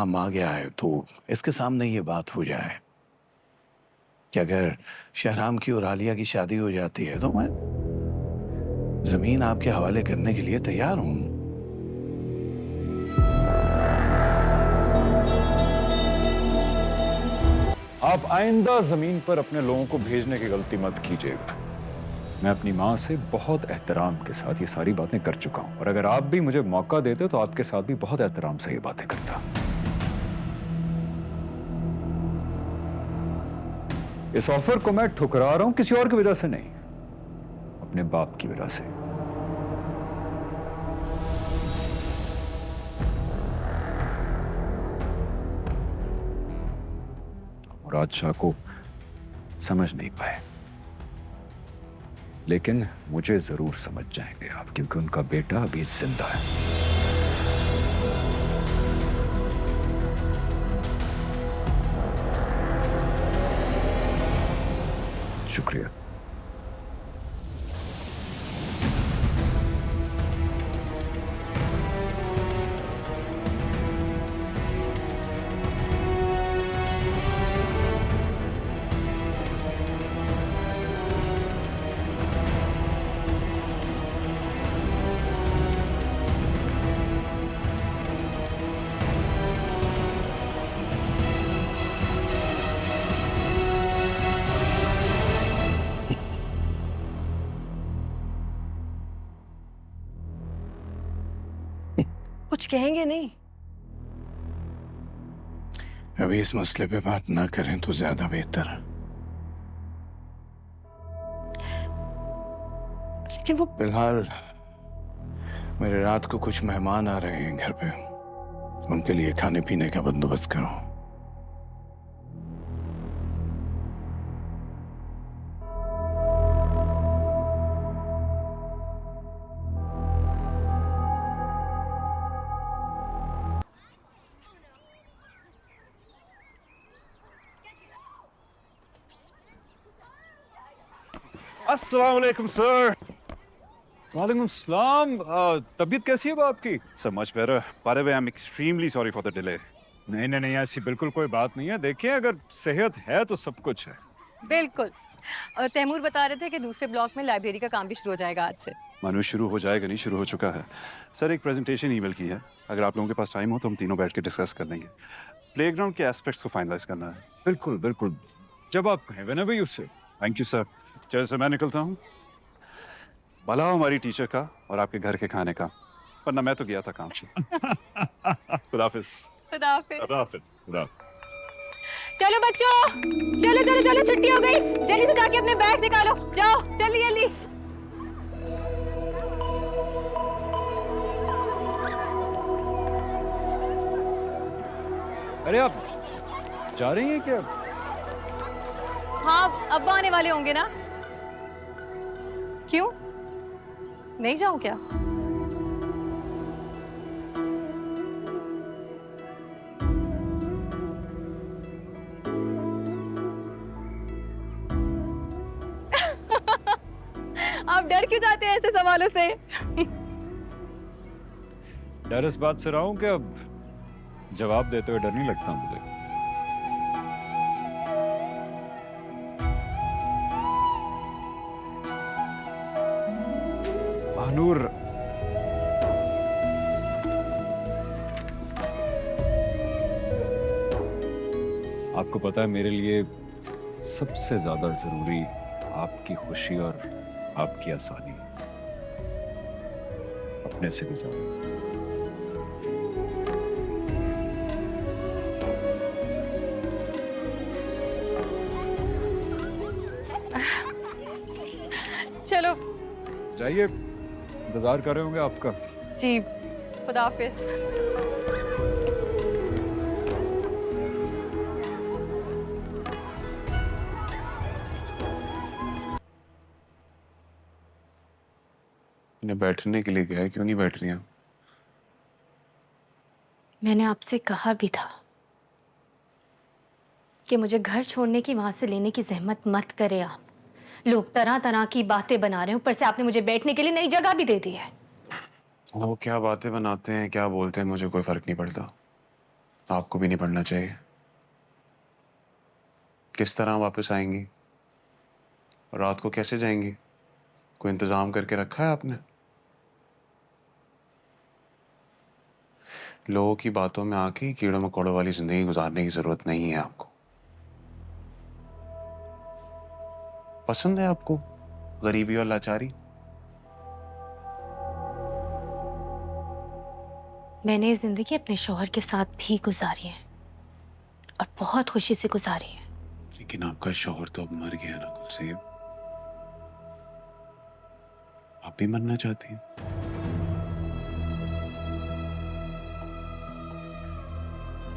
हम आ गया है तो इसके सामने ये बात हो जाए कि अगर शहराम की और आलिया की शादी हो जाती है तो मैं जमीन आपके हवाले करने के लिए तैयार हूं। आप आइंदा जमीन पर अपने लोगों को भेजने की गलती मत कीजिएगा। मैं अपनी माँ से बहुत एहतराम के साथ ये सारी बातें कर चुका हूं, और अगर आप भी मुझे मौका देते तो आपके साथ भी बहुत एहतराम से ये बातें करता। इस ऑफर को मैं ठुकरा रहा हूं किसी और की वजह से नहीं, अपने बाप की वजह से। मुराद शाह को समझ नहीं पाए, लेकिन मुझे जरूर समझ जाएंगे आप, क्योंकि उनका बेटा अभी जिंदा है। शुक्रिया। कुछ कहेंगे नहीं? अभी इस मसले पे बात ना करें तो ज्यादा बेहतर है। लेकिन वो फिलहाल मेरे रात को कुछ मेहमान आ रहे हैं घर पे, उनके लिए खाने पीने का बंदोबस्त करो। अस्सलाम वालेकुम सर। वालेकुम सलाम। तबीयत कैसी है आपकी? So much better. By the way, I'm extremely sorry for the delay. नहीं नहीं नहीं, ऐसी बिल्कुल कोई बात नहीं है। देखिए, अगर सेहत है तो सब कुछ है। बिल्कुल। और तैमूर बता रहे थे कि दूसरे ब्लॉक में लाइब्रेरी का काम भी शुरू हो जाएगा आज से। मानो शुरू हो जाएगा नहीं, शुरू हो चुका है। सर एक प्रेजेंटेशन ईमेल की है, अगर आप लोगों के पास टाइम हो तो हम तीनों बैठ के डिस्कस कर लेंगे। प्लेग्राउंड के एस्पेक्ट्स को फाइनलाइज करना है। बिल्कुल बिल्कुल, जब आप कहें, व्हेनेवर यू से। Thank you sir. चलो सर मैं निकलता हूँ। भला हो हमारी टीचर का और आपके घर के खाने का, वरना मैं तो गया था काम से। खुदा हाफिज। खुदा हाफिज। खुदा हाफिज। खुदा हाफिज। चलो बच्चों, चलो चलो चलो, छुट्टी हो गई। जल्दी से जाके अपने बैग निकालो, जाओ जल्दी जल्दी। अरे आप जा रही हैं क्या? हाँ, अब्बा आने वाले होंगे ना। क्यों, नहीं जाऊं क्या? आप डर क्यों जाते हैं ऐसे सवालों से? डर इस बात से रहा हूं कि अब जवाब देते हुए डर नहीं लगता मुझे। नूर, आपको पता है मेरे लिए सबसे ज्यादा जरूरी आपकी खुशी और आपकी आसानी, अपने से भी ज्यादा। चलो जाइए, इंतजार कर रहे होंगे आपका। जी, खुदा हाफिज। इन्हें बैठने के लिए गया, क्यों नहीं बैठ रही हैं? मैंने आपसे कहा भी था कि मुझे घर छोड़ने की, वहां से लेने की जहमत मत करें आप। लोग तरह तरह की बातें बना रहे हैं, ऊपर से आपने मुझे बैठने के लिए नई जगह भी दे दी है। वो क्या बातें बनाते हैं, क्या बोलते हैं, मुझे कोई फर्क नहीं पड़ता। आपको भी नहीं पढ़ना चाहिए। किस तरह वापस आएंगी? रात को कैसे जाएंगी? कोई इंतजाम करके रखा है आपने? लोगों की बातों में आके कीड़ों मकोड़ों वाली जिंदगी गुजारने की जरूरत नहीं है आपको। पसंद है आपको गरीबी और लाचारी? मैंने ये जिंदगी अपने शौहर के साथ भी गुजारी है और बहुत खुशी से गुजारी है। लेकिन आपका शौहर तो अब मर गया ना गुलसेब। आप भी मरना चाहती हैं?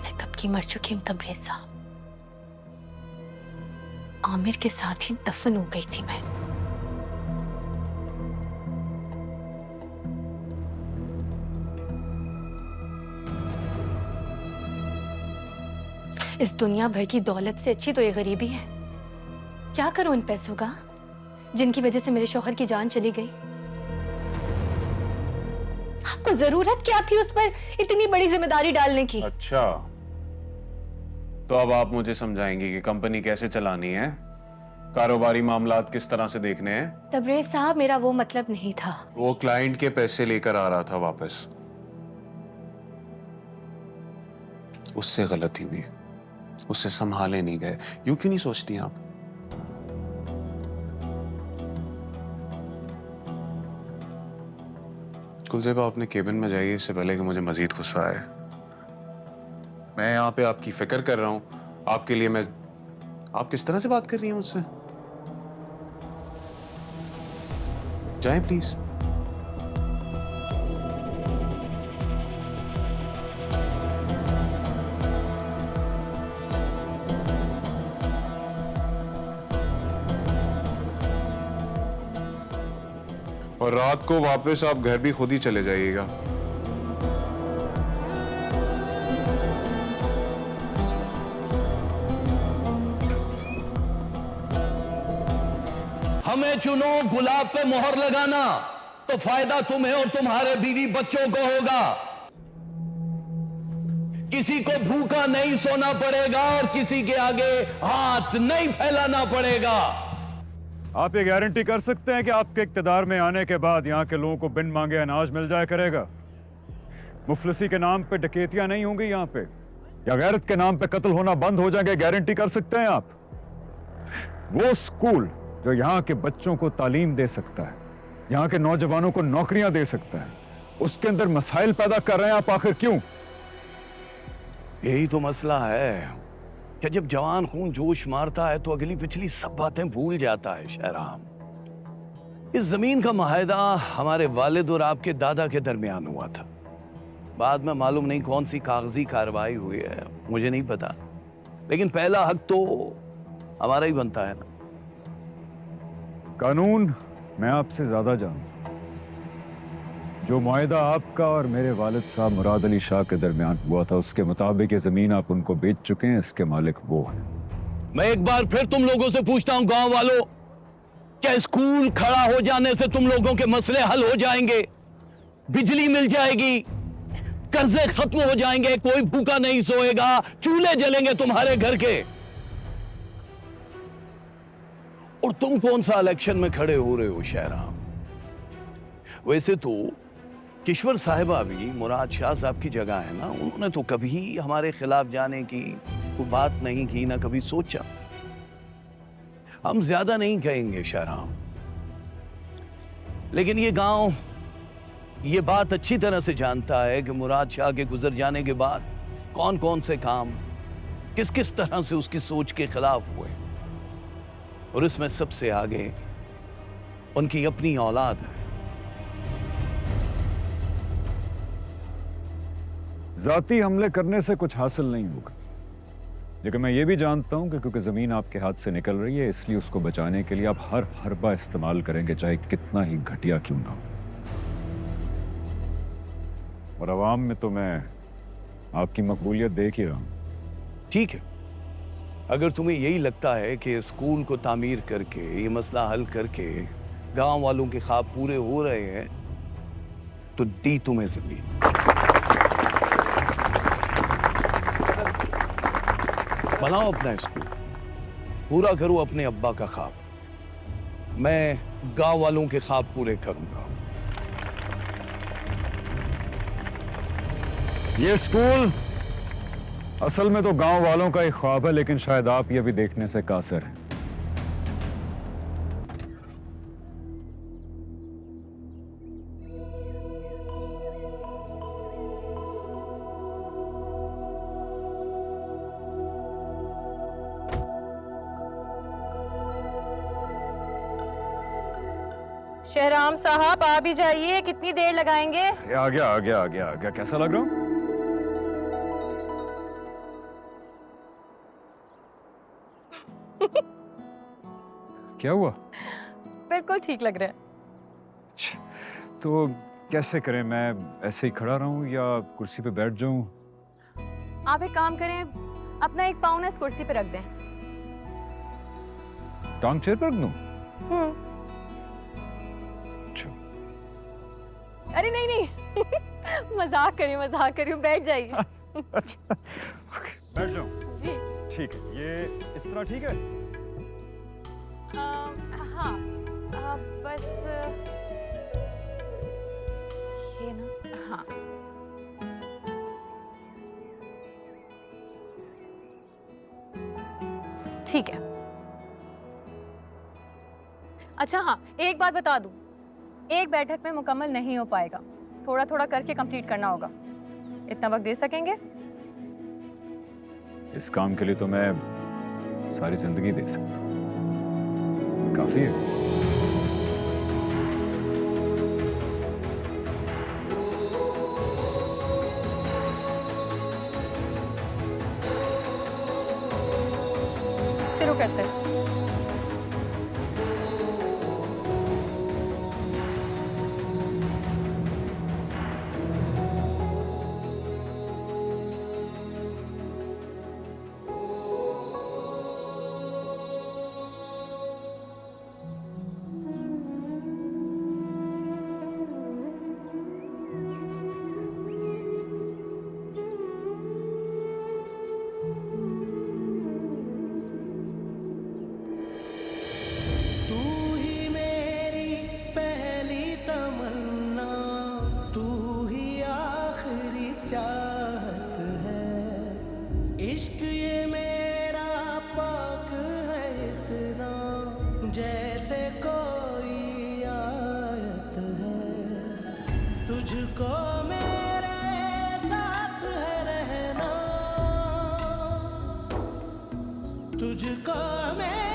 मैं कब की मर चुकी हूं तबरेज साहब। आमिर के साथ ही दफन हो गई थी मैं। इस दुनिया भर की दौलत से अच्छी तो ये गरीबी है। क्या करूं इन पैसों का जिनकी वजह से मेरे शौहर की जान चली गई? आपको जरूरत क्या थी उस पर इतनी बड़ी जिम्मेदारी डालने की? अच्छा, तो अब आप मुझे समझाएंगी कि कंपनी कैसे चलानी है, कारोबारी मामलात किस तरह से देखने हैं। तबरेज साहब, मेरा वो मतलब नहीं था। वो क्लाइंट के पैसे लेकर आ रहा था वापस, उससे गलती हुई, उससे संभाले नहीं गए। यूं क्यों नहीं सोचती आप? कुलदीप, आप अपने केबिन में जाइए इससे पहले कि मुझे मजीद गुस्सा आए। मैं यहाँ पे आपकी फिक्र कर रहा हूं, आपके लिए मैं। आप किस तरह से बात कर रही हैं मुझसे? जाएं प्लीज। और रात को वापस आप घर भी खुद ही चले जाइएगा। हमें चुनो गुलाब पे मोहर लगाना तो फायदा तुम्हें और तुम्हारे बीवी बच्चों को होगा। किसी को भूखा नहीं सोना पड़ेगा और किसी के आगे हाथ नहीं फैलाना पड़ेगा। आप ये गारंटी कर सकते हैं कि आपके इक्तदार में आने के बाद यहाँ के लोगों को बिन मांगे अनाज मिल जाया करेगा? मुफलिसी के नाम पे डकैतियां नहीं होंगी यहाँ पे, या गैरत के नाम पे कत्ल होना बंद हो जाएंगे? गारंटी कर सकते हैं आप? वो स्कूल जो यहाँ के बच्चों को तालीम दे सकता है, यहाँ के नौजवानों को नौकरियां दे सकता है, उसके अंदर मसाइल पैदा कर रहे हैं आप, आखिर क्यों? यही तो मसला है कि जब जवान खून जोश मारता है तो अगली पिछली सब बातें भूल जाता है। शहराम, इस जमीन का मुआहदा हमारे वालिद और आपके दादा के दरमियान हुआ था। बाद में मालूम नहीं कौन सी कागजी कार्रवाई हुई है, मुझे नहीं पता, लेकिन पहला हक तो हमारा ही बनता है ना। कानून मैं आपसे ज्यादा जानता हूं। जो मुआहदा आपका और मेरे वालिद साहब मुराद अली शाह के दरमियान हुआ था, उसके मुताबिक ये जमीन आप उनको बेच चुके हैं, इसके मालिक वो हैं। मैं एक बार फिर तुम लोगों से पूछता हूं, गांव वालों, क्या स्कूल खड़ा हो जाने से तुम लोगों के मसले हल हो जाएंगे? बिजली मिल जाएगी, कर्जे खत्म हो जाएंगे, कोई भूखा नहीं सोएगा, चूल्हे जलेंगे तुम्हारे घर के। और तुम कौन सा इलेक्शन में खड़े हो रहे हो शहराम? वैसे तो किश्वर साहिबा भी मुराद शाह साहब की जगह है ना, उन्होंने तो कभी हमारे खिलाफ जाने की कोई बात नहीं की, ना कभी सोचा। हम ज्यादा नहीं कहेंगे शहराम, लेकिन ये गांव ये बात अच्छी तरह से जानता है कि मुराद शाह के गुजर जाने के बाद कौन कौन से काम किस किस तरह से उसकी सोच के खिलाफ हुए, और इसमें सबसे आगे उनकी अपनी औलाद है। जाती हमले करने से कुछ हासिल नहीं होगा, लेकिन मैं ये भी जानता हूं कि क्योंकि जमीन आपके हाथ से निकल रही है, इसलिए उसको बचाने के लिए आप हर हरबा इस्तेमाल करेंगे, चाहे कितना ही घटिया क्यों ना हो। और अवाम में तो मैं आपकी मकबूलियत देख ही रहा हूं। ठीक है, अगर तुम्हें यही लगता है कि स्कूल को तामीर करके ये मसला हल करके गांव वालों के ख्वाब पूरे हो रहे हैं, तो दी तुम्हें जमीन। बनाओ अपना स्कूल, पूरा करो अपने अब्बा का ख्वाब। मैं गांव वालों के ख्वाब पूरे करूंगा। ये स्कूल असल में तो गांव वालों का एक ख्वाब है, लेकिन शायद आप ये भी देखने से कासिर हैं। शहराम साहब आ भी जाइए, कितनी देर लगाएंगे? आ गया आ गया आ गया आ गया। कैसा लग रहा हूं? क्या हुआ? बिल्कुल ठीक लग रहा है। अच्छा, तो कैसे करें? मैं ऐसे ही खड़ा रहूं या कुर्सी पे बैठ जाऊं? आप एक काम करें, अपना एक पाँव ना इस कुर्सी पे रख दें। टांग चेयर पर रख दूं? अरे नहीं नहीं मजाक करी हूँ, बैठ जाइए। अच्छा, ओके, बैठ जाऊं? जी। ठीक है, ये इस तरह ठीक है? हाँ, बस ये ना, हाँ। ठीक है। अच्छा हाँ, एक बात बता दूं, एक बैठक में मुकम्मल नहीं हो पाएगा, थोड़ा थोड़ा करके कंप्लीट करना होगा। इतना वक्त दे सकेंगे? इस काम के लिए तो मैं सारी जिंदगी दे सकता हूँ। काफी है। शुरू करते हैं। इश्क ये मेरा पाक है इतना, जैसे कोई आयत है। तुझको मेरे साथ है रहना, तुझको मेरे